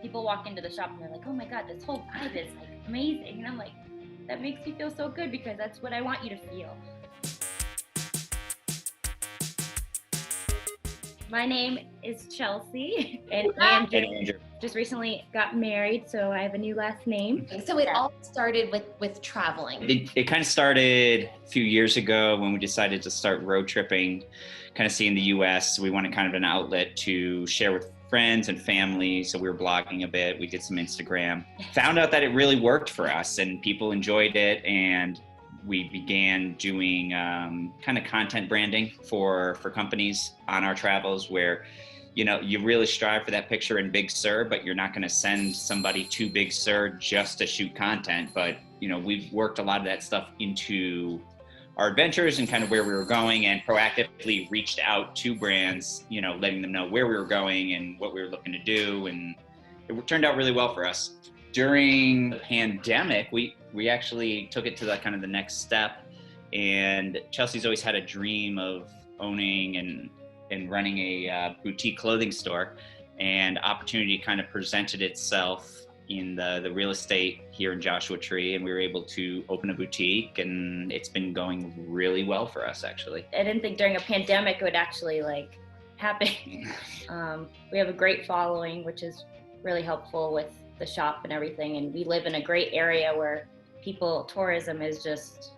people walk into the shop and they're like, oh my God, this whole vibe is like amazing. And I'm like, that makes me feel so good because that's what I want you to feel. My name is Chelsea, and Andrew just recently got married, so I have a new last name. So it all started with traveling. It kind of started a few years ago when we decided to start road tripping, kind of seeing the US. We wanted kind of an outlet to share with friends and family, so we were blogging a bit. We did some Instagram. Found out that it really worked for us and people enjoyed it, and we began doing kind of content branding for companies on our travels where, you know, you really strive for that picture in Big Sur, but you're not going to send somebody to Big Sur just to shoot content. But, you know, we've worked a lot of that stuff into our adventures and kind of where we were going, and proactively reached out to brands, you know, letting them know where we were going and what we were looking to do. And it turned out really well for us. During the pandemic, we actually took it to the kind of the next step, and Chelsea's always had a dream of owning and running a boutique clothing store, and opportunity kind of presented itself in the real estate here in Joshua Tree, and we were able to open a boutique, and it's been going really well for us, actually. I didn't think during a pandemic it would actually like happen. We have a great following, which is really helpful with the shop and everything, and we live in a great area where tourism is just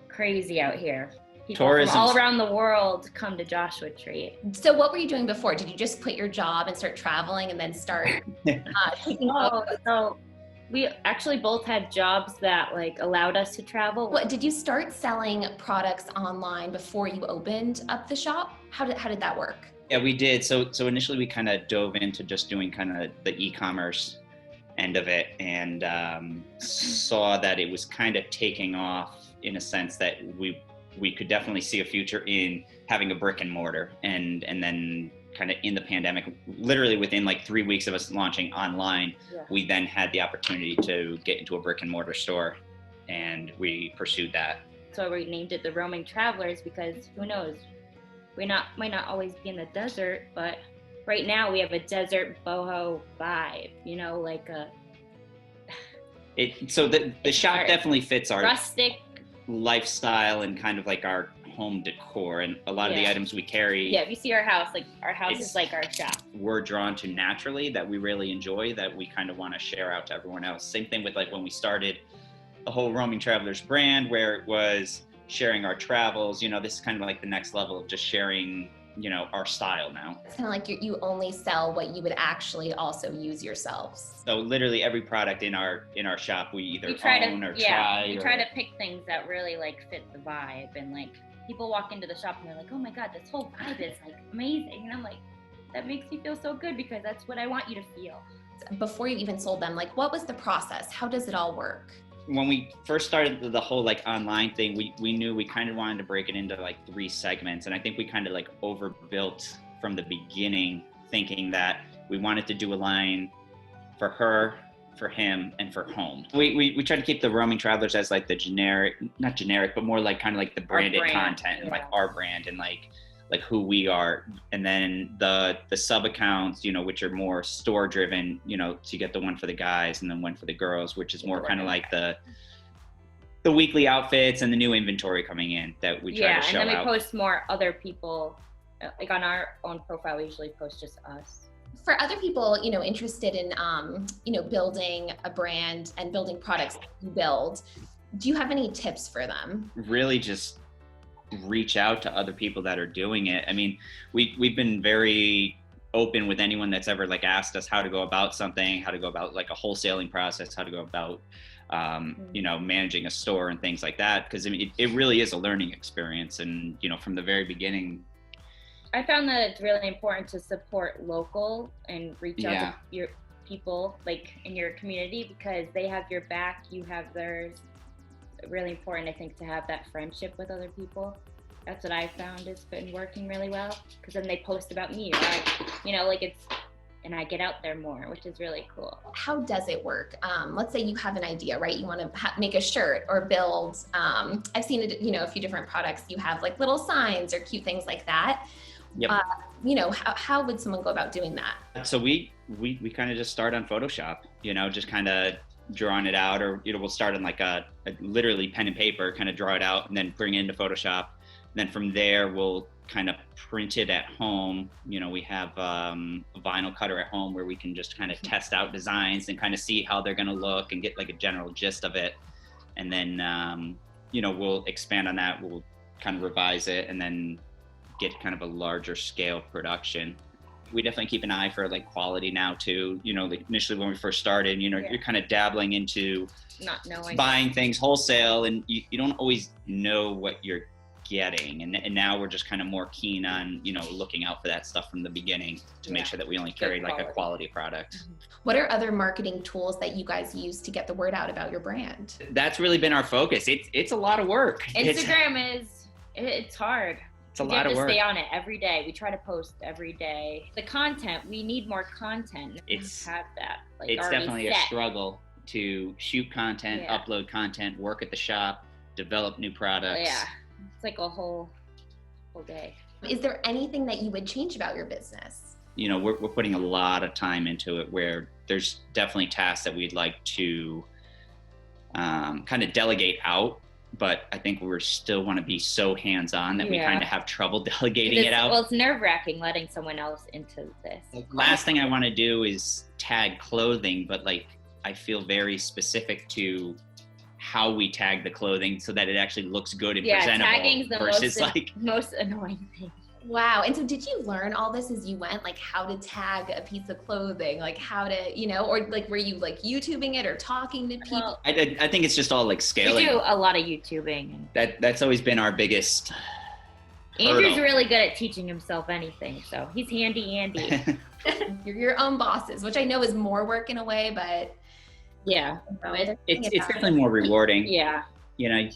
crazy out here. People from all around the world come to Joshua Tree. So what were you doing before? Did you just quit your job and start traveling and then start taking photos? So we actually both had jobs that like allowed us to travel. What, did you start selling products online before you opened up the shop? How did that work? Yeah, we did. So initially we kind of dove into just doing kind of the e-commerce end of it, and saw that it was kind of taking off in a sense that we could definitely see a future in having a brick and mortar, and then kind of in the pandemic, literally within like 3 weeks of us launching online, we then had the opportunity to get into a brick and mortar store, and we pursued that. So we named it the Roaming Travelers because who knows, we might not always be in the desert, but right now we have a desert boho vibe, you know, like so the shop definitely fits our rustic lifestyle and kind of like our home decor, and a lot of the items we carry. Yeah, if you see our house is like our shop. We're drawn to naturally, that we really enjoy, that we kind of want to share out to everyone else. Same thing with like when we started the whole Roaming Travelers brand, where it was sharing our travels. You know, this is kind of like the next level of just sharing, you know, our style now. It's kind of like you only sell what you would actually also use yourselves. So literally every product in our shop we either own or try. Yeah, we try to pick things that really like fit the vibe, and like people walk into the shop and they're like, oh my God, this whole vibe is like amazing. And I'm like, that makes me feel so good because that's what I want you to feel. Before you even sold them, like what was the process? How does it all work? When we first started the whole like online thing, we knew we kind of wanted to break it into like 3 segments. And I think we kind of like overbuilt from the beginning, thinking that we wanted to do a line for her, for him, and for home. We tried to keep the Roaming Travelers as like the not generic, but more like kind of like the branded content and like our brand and like who we are. And then the sub accounts, you know, which are more store driven, you know, so you get the one for the guys and then one for the girls, which is more kind of like the weekly outfits and the new inventory coming in that we try to show out. And then we post more other people, like on our own profile, we usually post just us. For other people, you know, interested in, you know, building a brand and building products that you build, do you have any tips for them? Really just reach out to other people that are doing it. I mean, we've been very open with anyone that's ever like asked us how to go about something, how to go about like a wholesaling process, how to go about, you know, managing a store and things like that. Cause I mean, it really is a learning experience. And, you know, from the very beginning, I found that it's really important to support local and reach out to your people like in your community because they have your back, you have theirs. Really important, I think, to have that friendship with other people. That's what I found has been working really well because then they post about me, right? You know, like and I get out there more, which is really cool. How does it work? Let's say you have an idea, right? You want to make a shirt or build. I've seen it, you know, a few different products. You have like little signs or cute things like that. Yep. You know, how would someone go about doing that? So we kind of just start on Photoshop, you know, just kind of drawing it out, or, you know, we'll start on like a literally pen and paper, kind of draw it out and then bring it into Photoshop. And then from there, we'll kind of print it at home. You know, we have a vinyl cutter at home where we can just kind of test out designs and kind of see how they're going to look and get like a general gist of it. And then, you know, we'll expand on that. We'll kind of revise it and then get kind of a larger scale production. We definitely keep an eye for like quality now too. You know, like initially when we first started, you know, you're kind of dabbling into not knowing, buying things wholesale, and you don't always know what you're getting. And now we're just kind of more keen on, you know, looking out for that stuff from the beginning to make sure that we only carry like a quality product. What are other marketing tools that you guys use to get the word out about your brand? That's really been our focus. It's a lot of work. Instagram it's hard. It's a lot of work. You have to stay on it every day. We try to post every day. The content, we need more content. It's have that. Like, it's definitely set. a struggle to shoot content, upload content, work at the shop, develop new products. Yeah, it's like a whole day. Is there anything that you would change about your business? You know, we're putting a lot of time into it, where there's definitely tasks that we'd like to kind of delegate out. But I think we still want to be so hands-on that we kind of have trouble delegating it out. Well, it's nerve-wracking letting someone else into this. The last thing I want to do is tag clothing, but like I feel very specific to how we tag the clothing so that it actually looks good and presentable. Tagging's the versus most annoying thing. Wow. And so did you learn all this as you went, like how to tag a piece of clothing, like how to, you know, or like were you like YouTubing it or talking to people? Well, I think it's just all like scaling. We do a lot of YouTubing. That's always been our biggest Andrew's hurdle. really good at teaching himself anything, so he's handy Andy. You're your own bosses, which I know is more work in a way, but yeah, it's definitely more rewarding. Yeah. You know,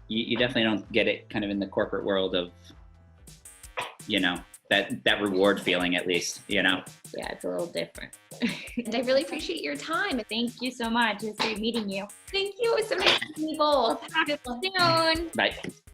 you definitely don't get it kind of in the corporate world of, you know, that reward feeling, at least, you know. Yeah, it's a little different. And I really appreciate your time. Thank you so much. It was great meeting you. Thank you. It was so nice to meet you both. Soon. Bye.